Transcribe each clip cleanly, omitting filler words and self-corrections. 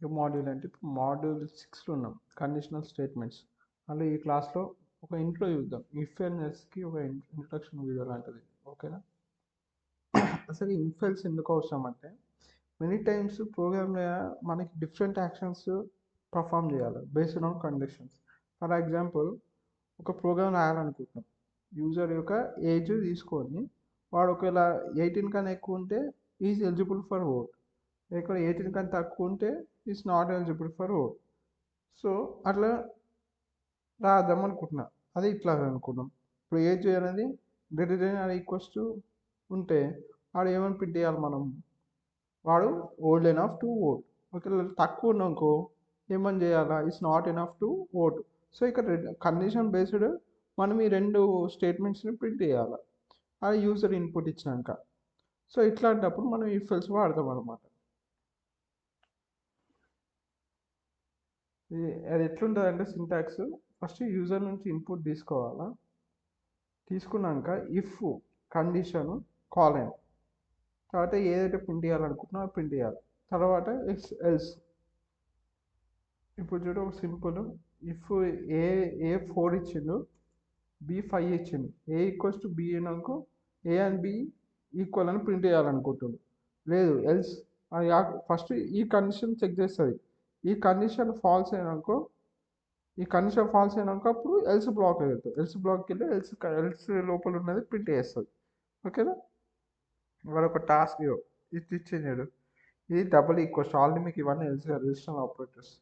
ఈ మాడ్యూల్ అంటే ఇప్పుడు మాడ్యూల్ 6లో ఉన్నాం, కండిషనల్ స్టేట్మెంట్స్. అందులో ఈ క్లాస్లో ఒక ఇంట్రో చూద్దాం. ఇఫ్ అండ్ ఎల్స్కి ఒక ఇంట్రొడక్షన్ వీడియో లాంటిది. ఓకేనా? అసలు ఇఫ్ ఎల్స్ ఎందుకు అవసరం అంటే మెనీ టైమ్స్ ప్రోగ్రామ్లో మనకి డిఫరెంట్ యాక్షన్స్ పర్ఫామ్ చేయాలి based on conditions. For example, ఒక ప్రోగ్రామ్ రాయాలనుకుంటున్నాం. యూజర్ యొక్క ఏజ్ తీసుకొని వాడు ఒకవేళ 18 కన్నా ఎక్కువ ఉంటే ఈజ్ ఎలిజిబుల్ ఫర్ ఓట్, ఇక్కడ 18 కన్నా తక్కువ ఉంటే is not eligible for vote. So అట్లా రాద్దాం అనుకుంటున్నా. అదే ఇట్లా అనుకున్నాం. ఇప్పుడు ఏజ్ అనేది greater than or equals to ఉంటే వాడు ఏమని ప్రింట్ చేయాలి మనం? వాడు ఓల్డ్ ఎనఫ్ టు ఓట్. ఒకవేళ తక్కువ ఉన్నాకో ఏమని చేయాలా? It's not enough to vote. So ఇక్కడ కండిషన్ బేస్డ్ మనం ఈ రెండు స్టేట్మెంట్స్ని ప్రింట్ చేయాలి అది యూజర్ ఇన్పుట్ ఇచ్చినాక. సో ఇట్లాంటప్పుడు మనం ఇఫ్ ఎల్స్ వాడతాం అనమాట. అది ఎట్లుంటుంది అంటే సింటాక్స్, ఫస్ట్ యూజర్ నుంచి ఇన్పుట్ తీసుకోవాలా. తీసుకున్నాక ఇఫ్ కండిషన్ కాలన్, తర్వాత ఏదైతే ప్రింట్ చేయాలనుకుంటున్నా అది ప్రింట్ చేయాలి. తర్వాత ఎల్స్. ఇప్పుడు చూడు, ఒక సింపుల్ ఇఫ్ ఏ 4 ఇచ్చిండు, బి 5 ఇచ్చిండు, ఏ ఈక్వల్స్ టు బి అయినాక ఏ అండ్ బి ఈక్వల్ అని ప్రింట్ చేయాలనుకుంటుండు. లేదు, ఎల్స్. అది ఫస్ట్ ఈ కండిషన్ చెక్ చేస్తుంది. ఈ కండిషన్ ఫాల్స్ అయినాక అప్పుడు ఎల్స్ బ్లాక్ వెళ్తుంది. ఎల్స్ బ్లాక్కి వెళ్ళి ఎల్స్ లోపల ఉన్నది ప్రింట్ చేస్తుంది. ఓకేనా? వాడు ఒక టాస్క్ ఇది ఇచ్చిండు, ఇది డబుల్ ఈక్వల్స్, ఆల్రెడీ మీకు ఇవన్నీ ఎల్స్ రిలేషనల్ ఆపరేటర్స్.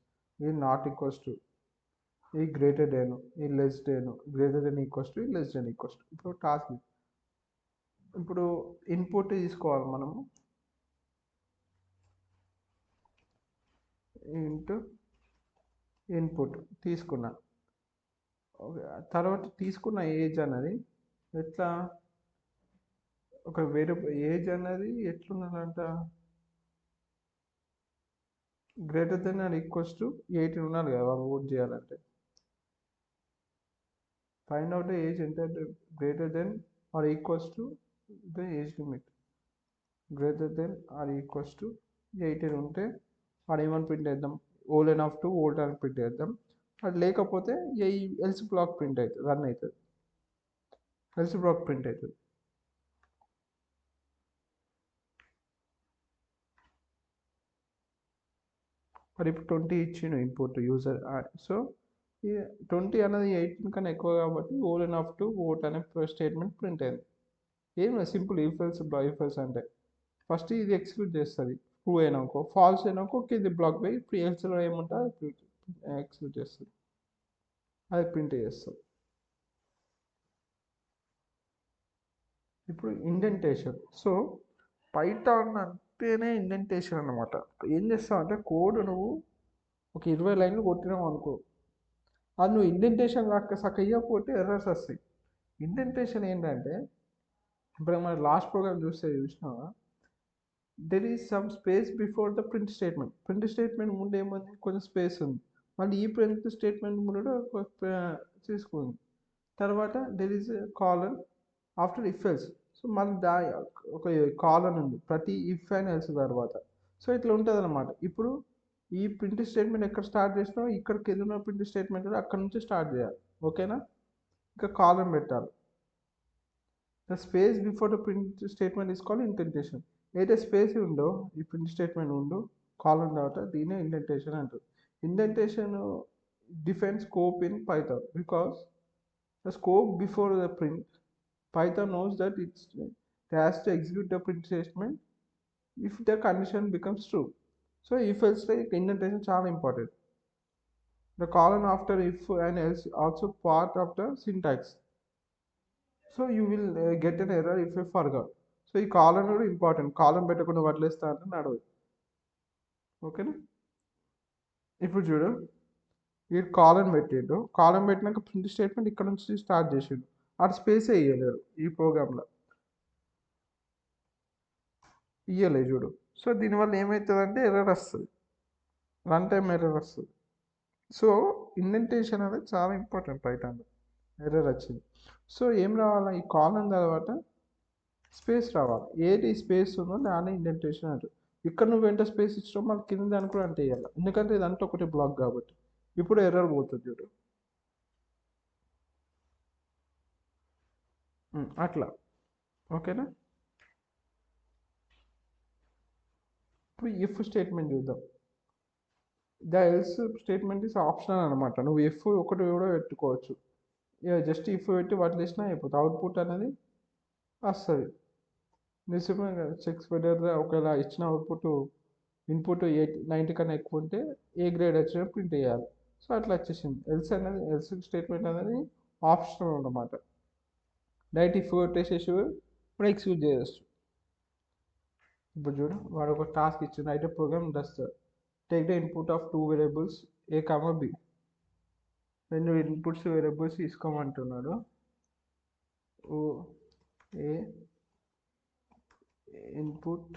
ఇది నాట్ ఈక్వల్స్ టు, ఈ గ్రేటర్ దెన్, ఈ less than, greater than equals to, ఈ లెస్ దెన్ ఈక్వల్స్ టు. ఇప్పుడు టాస్క్, ఇప్పుడు ఇన్పుట్ తీసుకోవాలి మనము. ఇన్పుట్ తీసుకున్నా. తర్వాత తీసుకున్న ఏజ్ అన్నది ఎట్లా, ఒక వేరే ఏజ్ అన్నది ఎట్లున్నదంట, greater than or equals to 18 ఉండాలి కదా వాళ్ళు ఓట్ చేయాలంటే. ఫైండ్ అవుట్ ఏజ్ ఎంత, greater than or equals to the age limit. Greater than or equals to 18 ఉంటే వాడు ఏమని ప్రింట్ చేద్దాం? ఓల్డ్ ఎనఫ్ టు ఓల్డ్ అని ప్రింట్ చేద్దాం. అది లేకపోతే ఎల్స్ బ్లాక్ ప్రింట్ అవుతుంది, రన్ అవుతుంది. ఎల్స్ బ్లాక్ ప్రింట్ అవుతుంది. మరి ఇప్పుడు 20 ఇచ్చిండు ఇన్పుట్ యూజర్. సో ఈ 20 అనేది 18 కన్నా ఎక్కువ కాబట్టి ఓల్డ్ ఎనఫ్ టు ఓట్ అనే స్టేట్మెంట్ ప్రింట్ అయింది. ఏం సింపుల్ ఇఫ్ ఎల్స్ అంటే ఫస్ట్ ఇది ఎక్సిక్యూట్ చేస్తుంది. ట్రూ అయినాకో, ఫాల్స్ అయినాకో ఇది బ్లాక్ బై ఎల్స్లో ఏముంటుంది ఎక్సిక్యూట్ చేస్తుంది, అది ప్రింట్ చేస్తుంది. ఇప్పుడు ఇండెంటేషన్. సో పైథాన్ అంటేనే ఇండెంటేషన్ అనమాట. ఏం చేస్తావు అంటే కోడ్ నువ్వు ఒక 20 లైన్లు కొట్టినావు అనుకో, అది నువ్వు ఇండెంటేషన్ సక్కయ్యకపోతే ఎర్రర్స్ వస్తాయి. ఇండెంటేషన్ ఏంటంటే ఇప్పుడు మన లాస్ట్ ప్రోగ్రామ్ చూసినావా, there is some space before the print statement. Print statement ముందు ఏముంది, కొంచెం స్పేస్ ఉంది. మళ్ళీ ఈ ప్రింట్ స్టేట్మెంట్ ముందు తీసుకుంది. తర్వాత there is colon after if else. So మళ్ళీ ఒక కాలన్ ఉంది ప్రతి ఇఫ్ అండ్ ఎల్స్ తర్వాత. సో ఇట్లా ఉంటుంది అనమాట. ఇప్పుడు ఈ ప్రింట్ స్టేట్మెంట్ ఎక్కడ స్టార్ట్ చేసినావు, ఇక్కడికి ఏదైనా ప్రింట్ స్టేట్మెంట్ కూడా అక్కడ నుంచి స్టార్ట్ చేయాలి. ఓకేనా? ఇంకా కాలన్ పెట్టాలి. The space before the print statement is called indentation. ఏదైతే స్పేస్ ఉందో ఈ ప్రింట్ స్టేట్మెంట్ ఉందో కాలన్ తర్వాత దీనే ఇండెంటేషన్ అంటారు. Indentation defines scope in Python because the scope before the print, Python knows that it has to execute the print statement if the condition becomes true. So if else like indentation చాలా important. The colon after if and else also part of the syntax. So you will get an error if you forgot. So ఈ colon కూడా important. Colon పెట్టకుండా వదిలేస్తా అంటే నడవదు. ఓకేనా? ఇప్పుడు చూడు, ఈ కాలన్ పెట్టిండు, కాలన్ పెట్టినాక ప్రింట్ స్టేట్మెంట్ ఇక్కడ నుంచి స్టార్ట్ చేసిండు, అటు స్పేస్ వేయలేరు ఈ ప్రోగ్రాంలో, ఇయ్యలే చూడు. సో దీనివల్ల ఏమవుతుందంటే ఎర్రర్ వస్తుంది, రన్ టైం ఎర్రర్ వస్తుంది. సో ఇండెంటేషన్ అనేది చాలా ఇంపార్టెంట్ పైథాన్లో. ఎర్రర్ వచ్చింది, సో ఏం రావాలి, ఈ కాలన్ తర్వాత స్పేస్ రావాలి. ఏది స్పేస్ ఉందో దాన్ని ఇండెంటేషన్ అంటారు. ఇక్కడ నువ్వు ఎంత స్పేస్ ఇచ్చినావు మళ్ళీ కింద దాన్ని కూడా అంటే వేయాలి, ఎందుకంటే ఇదంతా ఒకటి బ్లాక్ కాబట్టి. ఇప్పుడు ఎర్రర్ పోతుంది చూడు. అట్లా ఓకేనా. ఇప్పుడు ఇఫ్ స్టేట్మెంట్ చూద్దాం. The else statement is optional అనమాట. నువ్వు ఎఫ్ ఒకటి కూడా పెట్టుకోవచ్చు, ఇక జస్ట్ ఇఫ్ పెట్టి వదిలేసినా అయిపోతుంది, అవుట్పుట్ అనేది వస్తుంది. నిజమే కదా, చెక్స్ వెదర్ ఒకవేళ ఇచ్చిన అవుట్పుట్ ఇన్పుట్ 90 కన్నా ఎక్కువ ఉంటే ఏ గ్రేడ్ వచ్చినా ప్రింట్ చేయాలి. సో అట్లా వచ్చేసింది. ఎల్స్ అనేది ఎల్స్ స్టేట్మెంట్ అనేది ఆప్షనల్ అనమాట. డైరెక్ట్ ఇఫ్ కొట్టేసేసి ఇప్పుడు ఎక్స్క్యూట్ చేయొచ్చు. ఇప్పుడు చూడు, వాడు ఒక టాస్క్ ఇచ్చింది, అయితే program does take the input of two variables A comma B. రెండు ఇన్పుట్స్ వేరియబుల్స్ తీసుకోమంటున్నాడు. ఓ ఏ ఇన్పుట్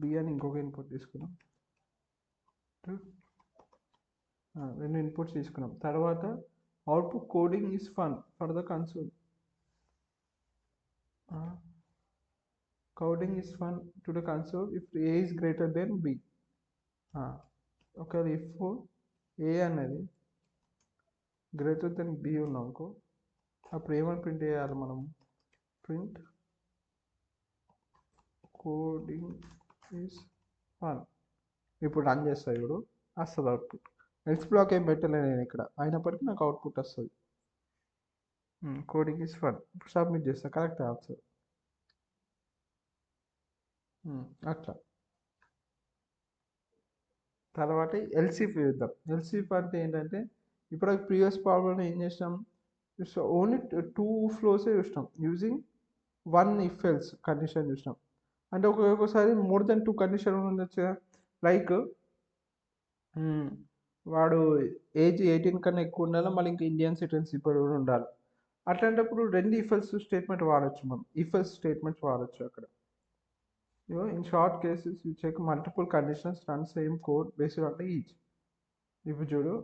బి అని ఇంకొక ఇన్పుట్ తీసుకున్నాం. రెండు ఇన్పుట్స్ తీసుకున్నాం. తర్వాత output coding is fun for the console. Coding is fun to the console if A is greater than B. ఒకవేళ ఇఫ్ ఏ అనేది గ్రేటర్ దెన్ బి ఉన్నామనుకో, అప్పుడు ఏమని ప్రింట్ చేయాలి మనం, ప్రింట్ కోడింగ్ ఈజ్ ఫన్. ఇప్పుడు రన్ చేస్తాయి ఇప్పుడు వస్తుంది అవుట్పుట్. ఎల్స్ బ్లాక్ ఏం పెట్టలేదు నేను ఇక్కడ, అయినప్పటికీ నాకు అవుట్పుట్ వస్తుంది. Coding is fun. ఇప్పుడు సబ్మిట్ చేస్తా, కరెక్ట్ ఆన్సర్. అట్లా. తర్వాత ఎల్సిఫ్ చూద్దాం. ఎల్సిఫ్ అంటే ఏంటంటే, ఇప్పుడు ప్రీవియస్ ప్రాబ్లంలో ఏం చేసినాం, ఓన్లీ టూ ఫ్లోసే చూసినాం, using one if else condition చూసినాం. అంటే ఒక్కొక్కసారి మోర్ దెన్ టూ కండిషన్ ఉండొచ్చు. లైక్ వాడు ఏజ్ 18 కన్నా ఎక్కువ ఉండాలి, మళ్ళీ ఇంకా ఇండియన్ సిటిజన్షిప్ కూడా ఉండాలి. అట్లాంటప్పుడు రెండు ఇఫెల్స్ స్టేట్మెంట్ వాడచ్చు, మనం ఇఫెల్స్ స్టేట్మెంట్స్ వాడచ్చు అక్కడ. In short cases you check multiple conditions run same code based on each. ఇప్పుడు చూడు,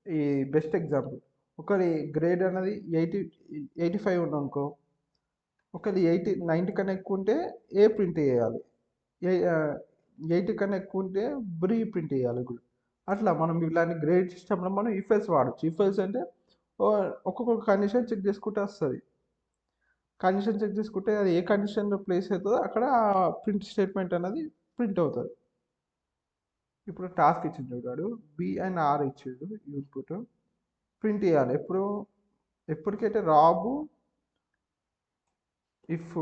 ఈ బెస్ట్ ఎగ్జాంపుల్, ఒకరి గ్రేడ్ అనేది 85 ఉన్నానుకో, ఒకరి 90 కన్నా ఎక్కువ ఉంటే ఏ ప్రింట్ చేయాలి, 80 కన్నా ఎక్కువ ఉంటే బ్రీ ప్రింట్ చేయాలి. ఇప్పుడు అట్లా మనం ఇలాంటి గ్రేడ్ సిస్టంలో మనం ఇఫెల్స్ వాడచ్చు. ఇఫెల్స్ అంటే ఒక్కొక్క కండిషన్ చెక్ చేసుకుంటే వస్తుంది. కండిషన్ చెక్ చేసుకుంటే అది ఏ కండిషన్లో ప్లేస్ అవుతుందో అక్కడ ప్రింట్ స్టేట్మెంట్ అనేది ప్రింట్ అవుతుంది. ఇప్పుడు టాస్క్ ఇచ్చిండు వాడు, బి అండ్ ఆర్ ఇచ్చిండు ఇన్పుట్, ప్రింట్ చేయాలి. ఎప్పటికైతే రాబు ఇఫ్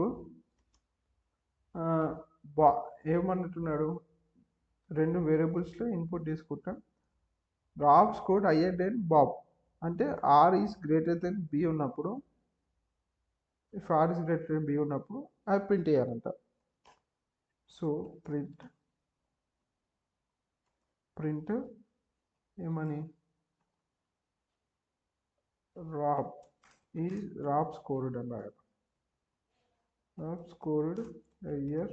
బా ఏమన్నట్టున్నాడు, రెండు వేరియబుల్స్లో ఇన్పుట్ తీసుకుంటా, Rob score higher than Bob అంటే R is greater than B ఉన్నప్పుడు, if R is greater than B ఉన్నప్పుడు అది ప్రింట్ చేయాలంట. సో ప్రింట్ ఏమని, రాబ్ ఈజ్ రాబ్ స్కోర్డ్ అన్నాడు. Rob scored higher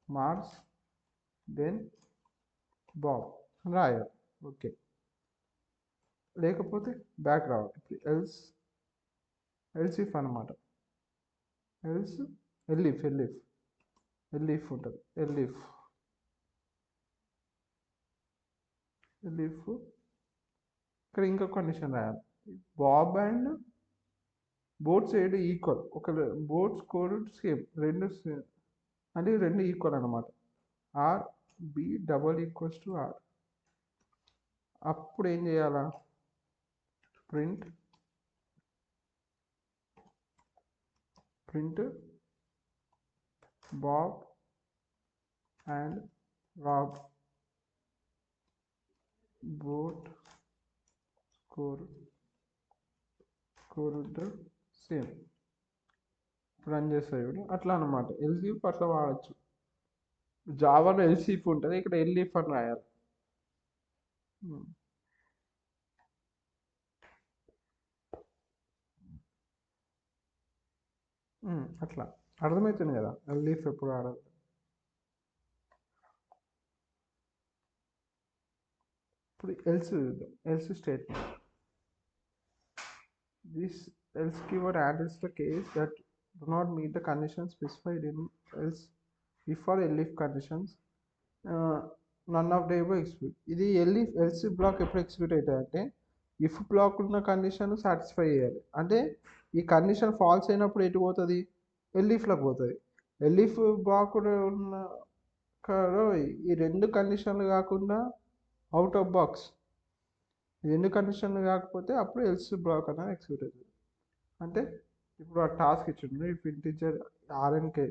marks than Bob రాయాలి. ఓకే, లేకపోతే బ్యాక్ రావాలి. ఎల్స్ ఇఫ్ అనమాట. ఎల్స్ ఎల్ఇఫ్ ఉంటుంది. ఎల్ఇఫ్ ఇక్కడ ఇంకో కండిషన్ రాయాలి, Bob and both side equal, ఒక బోత్ స్కోర్ సేమ్, రెండు అంటే రెండు ఈక్వల్ అనమాట. Are B double equals to R. అప్పుడు ఏం చేయాలా, print Bob and Rob both score same. Run చేస్తాయి అట్లా అనమాట. ఎల్సిఫ్ అట్లా వాడచ్చు. జావాలో ఎల్సిఫ్ ఉంటుంది, ఇక్కడ ఎల్ఇఫ్ అని రాయాలి. అట్లా అర్థమవుతుంది కదా, ఎల్ఇఫ్ ఎప్పుడు ఆడదు. ఇప్పుడు else statement. This else keyword handles the case that do not meet the conditions specified in else if or elif conditions none of the above execute. ఇది ఎల్స్ బ్లాక్ ఎప్పుడు ఎక్సిక్యూట్ అవుతుంది అంటే if block ఉన్న condition satisfy చేయాలి. అంటే ఈ condition false అయినప్పుడు ఎటు పోతుంది, ఎల్ఈఫ్లోకి పోతుంది. ఎల్ఈఫ్ బ్లాక్ ఉన్న ఈ రెండు కండిషన్లు కాకుండా అవుట్ ఆఫ్ బాక్స్ ఈ రెండు కండిషన్లు కాకపోతే అప్పుడు ఎల్స్ బ్లాక్ అనేది ఎక్సిక్యూట్ అవుతుంది. అంటే ఇప్పుడు ఆ టాస్క్ ఇచ్చిండు, ఇఫ్ ఇంటిజర్ ఆర్ఎన్కే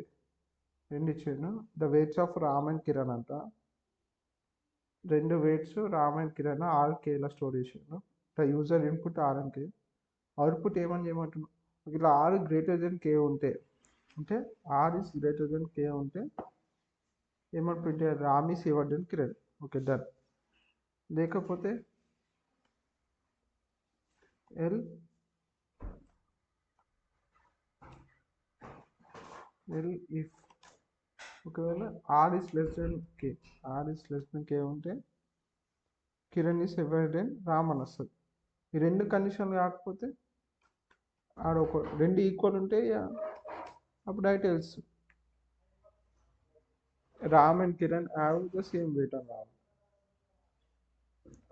రెండు ఇచ్చిండు, the weights of Ram and Kiran అంట, రెండు వెయిట్స్ రామ్ అండ్ కిరణ్ ఆర్కేలో స్టోర్ చేసిండు. The user input R and K, output ఏమని చేయమంటున్నాం, ఇట్లా ఆర్ గ్రేటర్ దెన్ కే ఉంటే, అంటే R is greater than K ఉంటే ఏమని ప్రింట్ చేయాలి, Ram is heavier than Kiran. Okay done. లేకపోతే ఎల్ ఇఫ్ ఒకవేళ R is less than K, R is less than K ఉంటే Kiran is heavier than Ram అని వస్తుంది. ఈ రెండు కండిషన్లు కాకపోతే ఆడ ఒక రెండు ఈక్వల్ ఉంటే అప్పుడు direct else Ram and Kiran have the same wait అని రావాలి.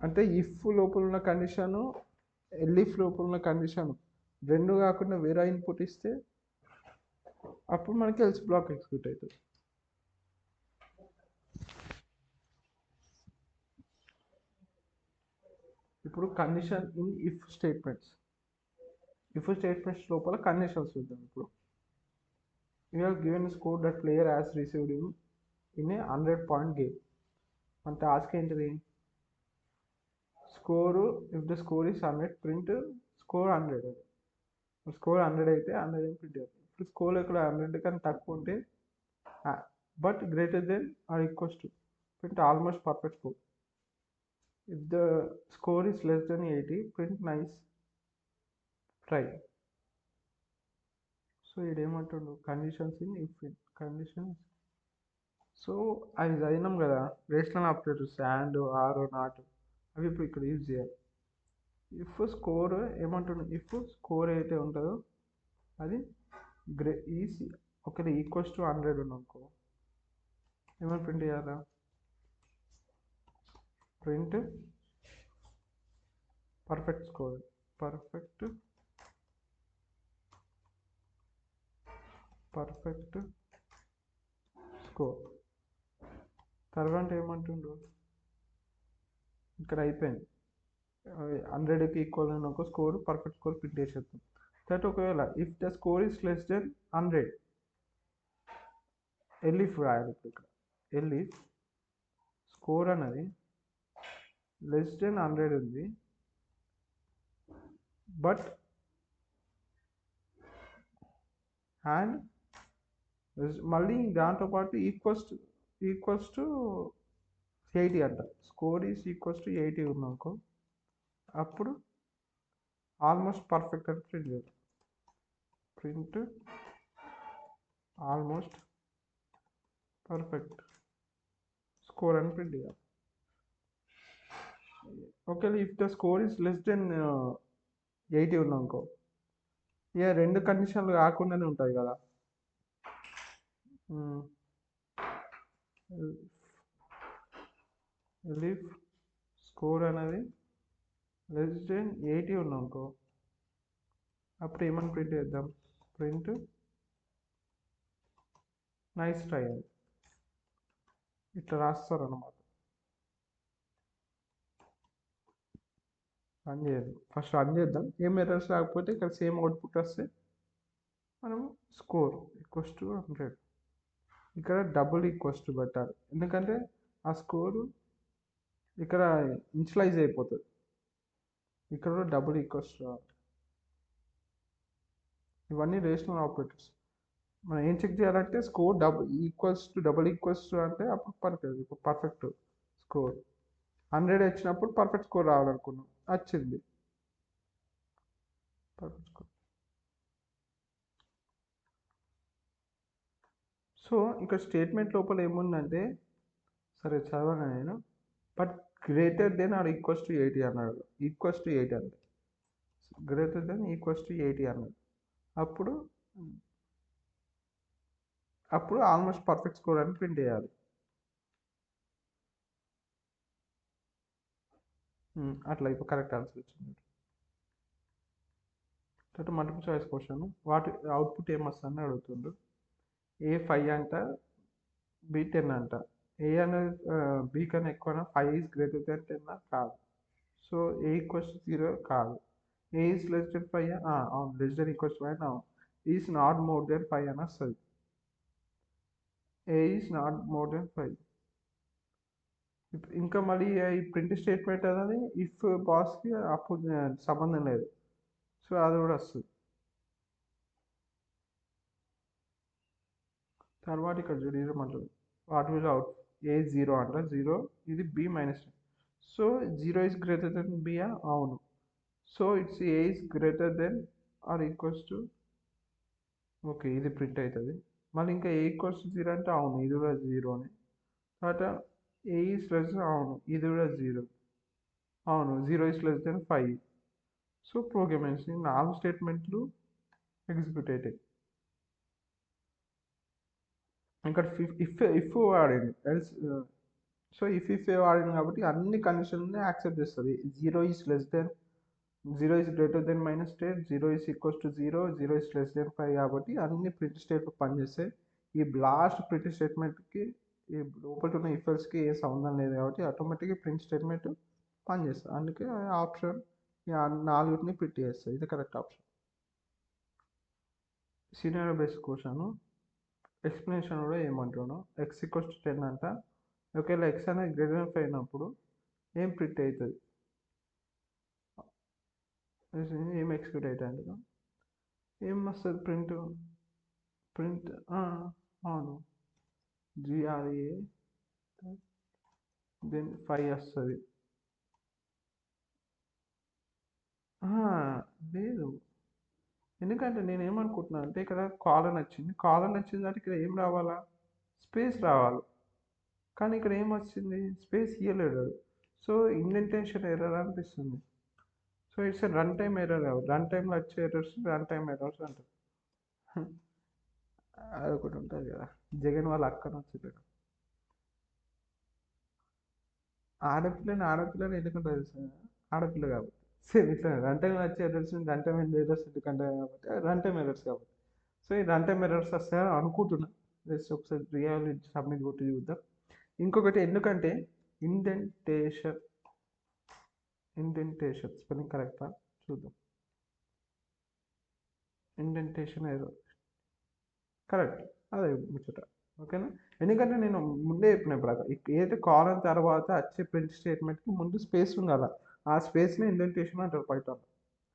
అంటే ఇఫ్ లోపల ఉన్న కండిషను ఎల్ఇఫ్ లోపల ఉన్న కండిషన్ రెండు కాకుండా వేరే ఇన్పుట్ ఇస్తే అప్పుడు మనకి ఎల్స్ బ్లాక్ ఎగ్జిక్యూట్ అవుతుంది. ఇప్పుడు కండిషన్ ఇన్ ఇఫ్ స్టేట్మెంట్స్ లోపల కండిషన్స్ చూద్దాం. ఇప్పుడు you have given score that player has received in a 100-point game. మన టాస్క్ ఏంటిది, score if the score is 100 print score 100. Score 100 అయితే 100 ప్రింట్ చేయాలి. ఇప్పుడు స్కోర్ ఇక్కడ 100 కానీ తక్కువ ఉంటే but greater than or equals to print almost perfect score. If the score is less than 80 print nice try. So ఇదేమంటుండు, conditions in if conditions. So అవి చదివినాం కదా relational operators, and or not, అవి ఇప్పుడు ఇక్కడ యూజ్ చేయాలి. If score ఏమంటుండు, if score అయితే ఉంటుందో అది ఈసీ ఒకటి ఈక్వల్స్ టు 100 అనుకో, ఏమని ప్రింట్ చేయాలా, print perfect score, perfect score. తర్వాత ఏమంటుండు, ఇక్కడ అయిపోయింది 100కి ఈక్వల్ అయిన ఒక స్కోర్ పర్ఫెక్ట్ స్కోర్ ప్రింట్ చేసేద్దాం. తర్వాత ఒకవేళ if the score is less then 100 elif రాయాలి. ఇప్పుడు ఇక్కడ ఎల్ఇఫ్ స్కోర్ అనేది లెస్ దెన్ 100 ఉంది, బట్ అండ్ మళ్ళీ దాంతోపాటు ఈక్వల్స్ టు 80 అంట, స్కోర్ ఈస్ ఈక్వల్స్ టు 80 ఉందనుకో, అప్పుడు ఆల్మోస్ట్ పర్ఫెక్ట్ అని ప్రింట్ చేయాలి. ప్రింట్ ఆల్మోస్ట్ పర్ఫెక్ట్ స్కోర్ అని ప్రింట్ చేయాలి. ఒకవేళ if the score is less than 80 ఉందనుకో, ఇక రెండు కండిషన్లు కాకుండానే ఉంటుంది కదా, ఎల్ఇఫ్ స్కోర్ అనేది లెస్ దెన్ 80 ఉందనుకో, అప్పుడు ఏమని ప్రింట్ చేద్దాం, ప్రింట్ నైస్ ట్రై అని ఇట్లా రాస్తారు అన్నమాట. రన్ చేయదు, ఫస్ట్ రన్ చేద్దాం. ఏం ఎర్రర్స్ రాకపోతే ఇక్కడ సేమ్ అవుట్పుట్ వస్తే మనం స్కోర్ ఈక్వల్స్ టు 100, ఇక్కడ డబుల్ ఈక్వల్స్ టు పెట్టాలి, ఎందుకంటే ఆ స్కోరు ఇక్కడ ఇన్షియలైజ్ అయిపోతుంది, ఇక్కడ డబుల్ ఈక్వల్స్ టు. ఇవన్నీ రేషనల్ ఆపరేటర్స్. మనం ఏం చెక్ చేయాలంటే స్కోర్ డబుల్ ఈక్వల్స్ టు అంటే అప్పుడు పర్ఫెక్ట్ స్కోర్ 100 వచ్చినప్పుడు పర్ఫెక్ట్ స్కోర్ రావాలనుకున్నాం, వచ్చింది పర్ఫెక్ట్ స్కోర్. సో ఇక్కడ స్టేట్మెంట్ లోపల ఏముందంటే, సరే చదవగా నేను, but greater than or equals to 80 అన్నాడు, ఈక్వల్స్ టు 80 అన్నాడు, గ్రేటర్ దెన్ ఈక్వల్స్ టు 80 అన్నాడు. అప్పుడు అప్పుడు ఆల్మోస్ట్ పర్ఫెక్ట్ స్కోర్ అని ప్రింట్ చేయాలి. అట్లా ఇప్పుడు కరెక్ట్ ఆన్సర్ వచ్చింది. తర్వాత మల్టిపుల్ చాయిస్ క్వశ్చన్, వాటి అవుట్పుట్ ఏమొస్తుందని అడుగుతుండ్రు. ఏ 5 అంట, బి 10 అంట. ఏ అనేది బి కన్నా ఎక్కువ, 5 ఈజ్ గ్రేటర్ దెన్ 10 కాదు. సో ఏ ఈక్వల్స్ 0 కాదు. ఏ ఈజ్ లెస్ దెన్ 5 అవును, లెస్ దెన్ ఈక్వల్స్ 5 అవును. ఈజ్ నాట్ మోర్ దెన్ 5 అని వస్తుంది. ఏ ఈజ్ నాట్ మోర్ దెన్ 5. ఇంకా మళ్ళీ ఈ ప్రింట్ స్టేట్మెంట్ అనేది ఇఫ్ బాస్కి అప్పుడు సంబంధం లేదు. సో అది కూడా వస్తుంది. తర్వాత ఇక్కడ చూడ మంటుంది, వాట్ విల్ అవుట్ ఏ 0 అంట, 0 ఇది B -10. So 0 is greater than బియా, అవును. So it's A is greater than or equals to, okay ఇది ప్రింట్ అవుతుంది. మళ్ళీ ఇంకా ఏ ఈక్వల్స్ టు 0 అంటే అవును, ఇది కూడా 0నే. తర్వాత ఏ ఈజ్ లెస్, అవును ఇది కూడా 0, అవును 0 is less than 5. So programs 4 స్టేట్మెంట్లు ఎగ్జిక్యూట్ అవుతాయి. ఇక్కడ ఇఫ్ వాడింది ఎల్స్. సో ఇఫ్ వాడింది కాబట్టి అన్ని కండిషన్ని యాక్సెప్ట్ చేస్తుంది. 0 is less then, 0 is greater then -10, 0 is equals to 0, 0 is less than 5 కాబట్టి అన్ని ప్రింట్ స్టేట్మెంట్ పనిచేస్తాయి. ఈ లాస్ట్ ప్రింట్ స్టేట్మెంట్కి ఈ లోపల ఉన్న ఇఫెల్స్కి ఏ సంబంధం లేదు కాబట్టి ఆటోమేటిక్గా ప్రింట్ స్టేట్మెంట్ పనిచేస్తుంది. అందుకే ఆప్షన్ 4ని ప్రింట్ చేస్తుంది. ఇది correct option. Scenario based question, explanation కూడా ఏమంటున్నాను. x ఈక్వల్స్ టు 10 అంట. ఒకవేళ x అనేది గ్రేటర్ దెన్ 5 అయినప్పుడు ఏం ప్రింట్ అవుతుంది, ఏం ఎక్స్క్యూట్ అవుతుంది, ఏం వస్తుంది ప్రింట్ అవును GRA దెన్ 5 వస్తుంది. లేదు, ఎందుకంటే నేను ఏమనుకుంటున్నాను అంటే ఇక్కడ కాలన్ వచ్చింది కాబట్టి ఇక్కడ ఏం రావాలా, స్పేస్ రావాలి. కానీ ఇక్కడ ఏమొచ్చింది, స్పేస్ ఇవ్వలేడు. సో ఇండెంటేషన్ ఎర్రర్ అనిపిస్తుంది. So it's run time error కాదు, రన్ టైంలో వచ్చే ఎర్రర్స్ రన్ టైమ్ ఎర్రర్స్ అంటారు. అదొకటి ఉంటుంది కదా, జగన్ వాళ్ళ అక్కన వచ్చింది. ఆడపిల్లని ఎందుకంటే తెలుసు, ఆడపిల్ల కాబట్టి. సేమ్ ఇట్లా రన్ టైం వచ్చే ఎర్రర్స్ రన్ టైం ఎర్రర్స్ ఎందుకంటే కాబట్టి రన్ టైం ఎర్రర్స్ కాబట్టి. సో ఈ రన్ టైం ఎర్రర్స్ వస్తాయని అనుకుంటున్నా. జస్ట్ ఒకసారి రియాలిటీ సబ్మిట్ కొట్టి చూద్దాం. ఇంకొకటి ఎందుకంటే ఇండెంటేషన్ స్పెల్లింగ్ కరెక్టా చూద్దాం. ఇండెంటేషన్ ఎర్రర్ కరెక్ట్, అదే ముచ్చట. ఓకేనా, ఎందుకంటే నేను ముందే చెప్పిన ప్రకారం ఏదైతే కాలన్ తర్వాత వచ్చే ప్రింట్ స్టేట్మెంట్కి ముందు స్పేస్ ఉండాలి. ఆ స్పేస్ని ఇండెంటేషన్ అంటారు పైథాన్.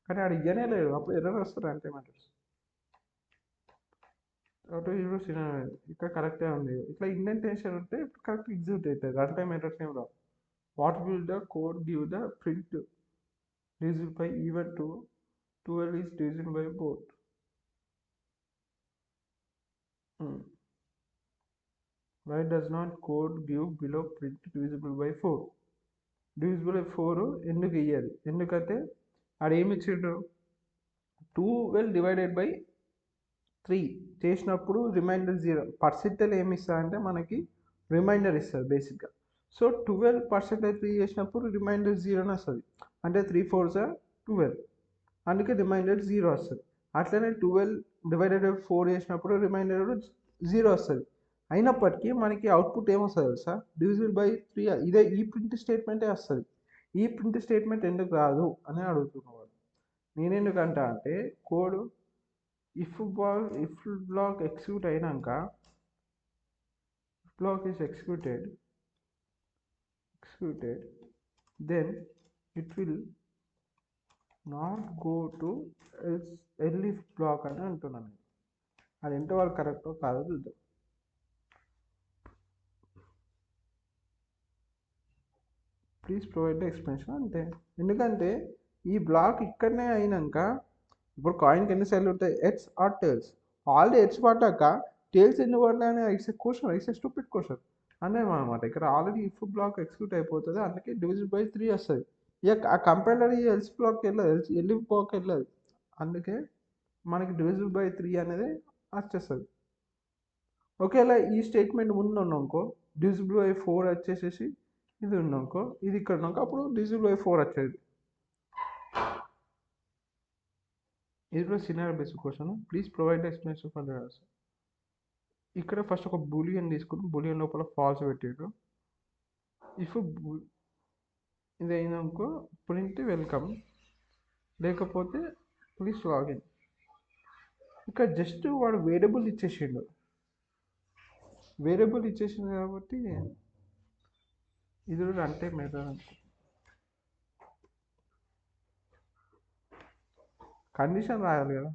కానీ అది ఇయ్యనే లేదు, అప్పుడు ఎర్రర్ వస్తారు అంటే మ్యాటర్స్. ఇక్కడ కరెక్టే ఉంది. ఇట్లా ఇండెంటేషన్ ఉంటే ఇప్పుడు కరెక్ట్ ఎగ్జిక్యూట్ అవుతుంది, రన్ టైం ఎర్రర్స్ ఏం రావు. What will the code give the print divisible by even 12 is divisible by both. Why does not code give below print divisible by 4? Divisible by 4 ఎందుకు ఇయ్యదు, ఎందుకంటే ఆడ ఏమి ఇచ్చిండు, 12 డివైడెడ్ బై 3 చేసినప్పుడు reminder 0. Percentage ఏమి ఇస్తుంది అంటే మనకి రిమైండర్ ఇస్తుంది బేసిక్గా. సో 12% చేసినప్పుడు రిమైండర్ 0 వస్తుంది, అంటే 3 4s 12, అందుకే రిమైండర్ 0 వస్తుంది. అట్లనే 12 డివైడెడ్ బై 4 చేసినప్పుడు రిమైండర్ 0 వస్తుంది. అయినప్పటికీ మనకి అవుట్పుట్ ఏమొస్తుంది తెలుసా, డివిజిబుల్ బై 3. ఇదే ఈ ప్రింట్ స్టేట్మెంటే వస్తుంది. ఈ ప్రింట్ స్టేట్మెంట్ ఎందుకు రాదు అని అడుగుతున్నవాడు. నేనెందుకంటా అంటే కోడ్ ఇఫ్ బ్లాక్ ఎగ్జిక్యూట్ అయినాక, block is executed then it will not go to elif block అని అంటున్నాను. అది ఎంతవరకు కరెక్టో కాదో చూద్దాం. ప్లీజ్ ప్రొవైడ్ ద ఎక్స్ప్లెనేషన్ అంతే. ఎందుకంటే ఈ బ్లాక్ ఇక్కడనే అయినాక, ఇప్పుడు కాయిన్కి ఎన్ని సైడ్లు ఉంటాయి, heads or tails. Already heads పడ్డాక టేల్స్ ఎందుకు పడ్డాయని it's question, it's stupid question అనేమన్నమాట. ఇక్కడ ఆల్రెడీ ఇఫ్ బ్లాక్ ఎగ్జిక్యూట్ అయిపోతుంది, అందుకే డివిజిబుల్ బై 3 వస్తుంది. ఇక ఆ కంపైలర్ ఈ ఎల్స్ బ్లాక్ వెళ్ళదు, ఎల్ఇఫ్ బ్లాక్ వెళ్ళదు, అందుకే మనకి డివిజిబుల్ బై 3 అనేది వచ్చేస్తుంది. ఒకవేళ ఈ స్టేట్మెంట్ ముందు ఉన్నానుకో డివిజిబుల్ బై 4 వచ్చేసేసి ఇది ఉన్నానుకో ఇది ఇక్కడ ఉన్నాక అప్పుడు డివిజిబుల్ బై 4 వచ్చేది. ఇది కూడా scenario based question. Please provide explanation for the answer. ఇక్కడ ఫస్ట్ ఒక బూలియన్ తీసుకుని బూలియన్ లోపల ఫాల్స్ పెట్టారు. ఇఫ్ ఇది అయినాకో ప్రింట్ వెల్కమ్, లేకపోతే ప్లీజ్ లాగిన్. ఇక్కడ జస్ట్ వాడు వేరియబుల్ ఇచ్చేసిండు కాబట్టి ఇది కూడా అంటే మెథడ్ అనుకో. కండిషన్ రాయాలి కదా.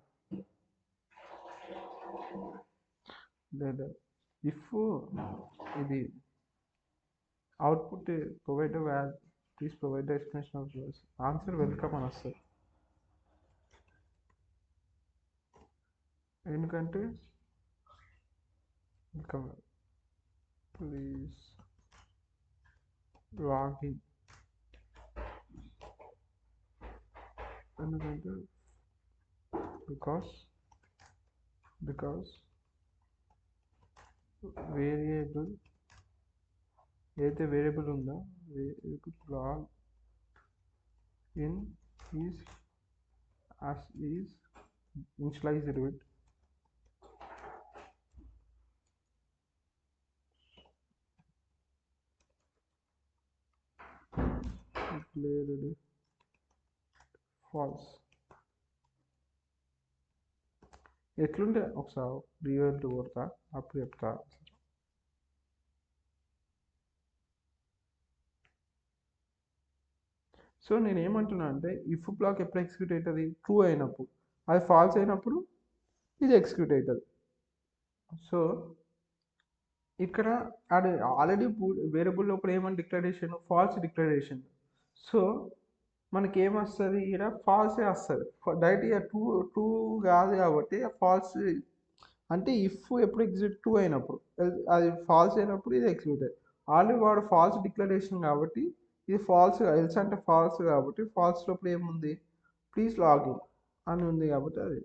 లేదా ఇఫ్ ఇది output provide value please provide the explanation of answer welcome అని వస్తుంది. ఎందుకంటే వెల్కమ్ ప్లీజ్ లాగిన్, ఎందుకంటే బికాస్ వేరియబుల్ ఏదైతే వేరియబుల్ ఉందో log in is initialized with declared false. ఎట్లుంటే ఒకసారి రియల్ కొడతా అప్పుడు చెప్తా. సో నేను ఏమంటున్నా అంటే ఇఫ్ బ్లాక్ ఎప్పుడు ఎగ్జిక్యూట్ అవుతుంది, ట్రూ అయినప్పుడు. అది ఫాల్స్ అయినప్పుడు ఇది ఎగ్జిక్యూట్ అవుతుంది. సో ఇక్కడ అది ఆల్రెడీ వేరియబుల్ లోపల ఏమని డిక్లరేషన్, ఫాల్స్ డిక్లరేషన్. సో మనకి ఏమొస్తుంది ఇక్కడ ఫాల్సే వస్తుంది డైరెక్ట్. ఇక ట్రూ కాదు కాబట్టి ఫాల్స్ అంటే ఇఫ్ ఎప్పుడు ఎగ్జిక్యూట్ ట్రూ అయినప్పుడు, అది ఫాల్స్ అయినప్పుడు ఇది ఎగ్జిక్యూట్ అయ్యి. ఆల్రెడీ వాడు ఫాల్స్ డిక్లరేషన్ కాబట్టి ఇది ఫాల్స్, ఎల్స్ అంటే ఫాల్స్ కాబట్టి ఫాల్స్ లోపల ఏముంది ప్లీజ్ లాగిన్ అని ఉంది కాబట్టి అది.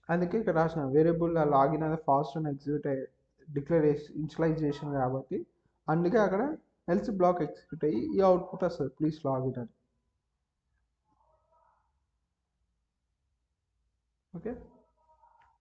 అందుకే ఇక్కడ రాసిన వేరియబుల్ లాగిన్ అనేది ఫాల్స్ అని ఎగ్జిక్యూట్ అయ్యి ఇనిషియలైజేషన్ కాబట్టి అందుకే అక్కడ ఎల్స్ బ్లాక్ ఎగ్జిక్యూట్ అయ్యి ఈ అవుట్పుట్ వస్తుంది ప్లీజ్ లాగిన్ అని. ఓకే.